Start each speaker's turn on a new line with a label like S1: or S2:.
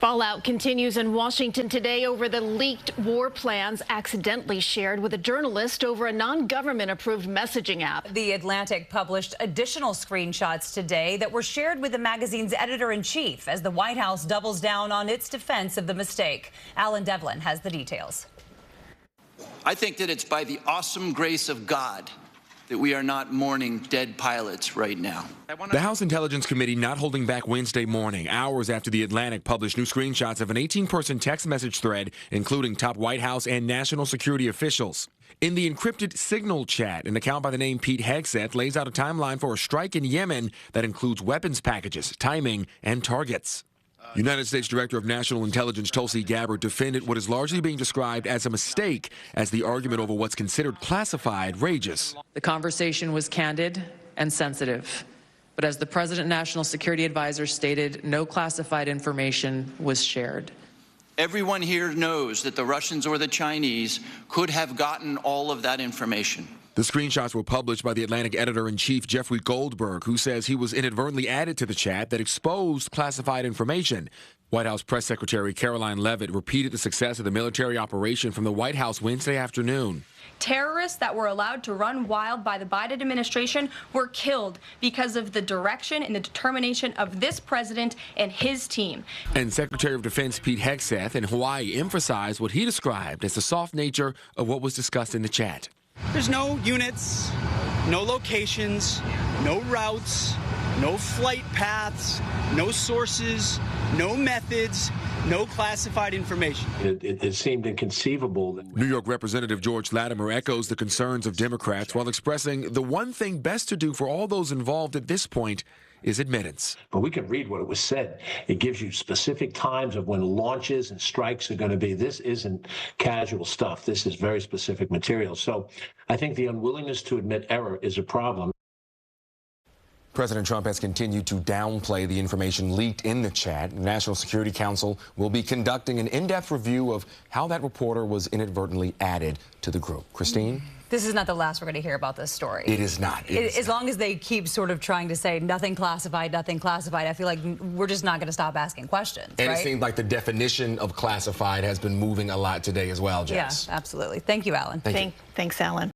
S1: Fallout continues in Washington today over the leaked war plans accidentally shared with a journalist over a non-government approved messaging app.
S2: The Atlantic published additional screenshots today that were shared with the magazine's editor-in-chief as the White House doubles down on its defense of the mistake. Devlin has the details.
S3: I think that it's by the awesome grace of God that we are not mourning dead pilots right now.
S4: The House Intelligence Committee not holding back Wednesday morning, hours after the Atlantic published new screenshots of an 18-person text message thread, including top White House and national security officials. In the encrypted Signal chat, an account by the name Pete Hegseth lays out a timeline for a strike in Yemen that includes weapons packages, timing, and targets. United States Director of National Intelligence Tulsi Gabbard defended what is largely being described as a mistake as the argument over what's considered classified rages.
S5: The conversation was candid and sensitive, but as the President National Security Advisor stated, no classified information was shared.
S3: Everyone here knows that the Russians or the Chinese could have gotten all of that information.
S4: The screenshots were published by the Atlantic editor-in-chief Jeffrey Goldberg, who says he was inadvertently added to the chat that exposed classified information. White House Press Secretary Caroline Leavitt repeated the success of the military operation from the White House Wednesday afternoon.
S6: Terrorists that were allowed to run wild by the Biden administration were killed because of the direction and the determination of this president and his team.
S4: And Secretary of Defense Pete Hegseth in Hawaii emphasized what he described as the soft nature of what was discussed in the chat.
S7: There's no units, no locations, no routes, no flight paths, no sources, no methods, no classified information.
S8: It seemed inconceivable.
S4: New York Representative George Latimer echoes the concerns of Democrats while expressing the one thing best to do for all those involved at this point is admittance.
S8: But we can read what it was said. It gives you specific times of when launches and strikes are going to be. This isn't casual stuff. This is very specific material. So I think the unwillingness to admit error is a problem.
S4: President Trump has continued to downplay the information leaked in the chat. The National Security Council will be conducting an in-depth review of how that reporter was inadvertently added to the group. Christine?
S2: This is not the last we're going to hear about this story.
S4: It is not.
S2: As long as they keep sort of trying to say nothing classified, I feel like we're just not going to stop asking questions.
S4: And
S2: right?
S4: It seems like the definition of classified has been moving a lot today as well, Jess.
S2: Yeah, absolutely. Thank you, Alan.
S1: Thanks, Alan.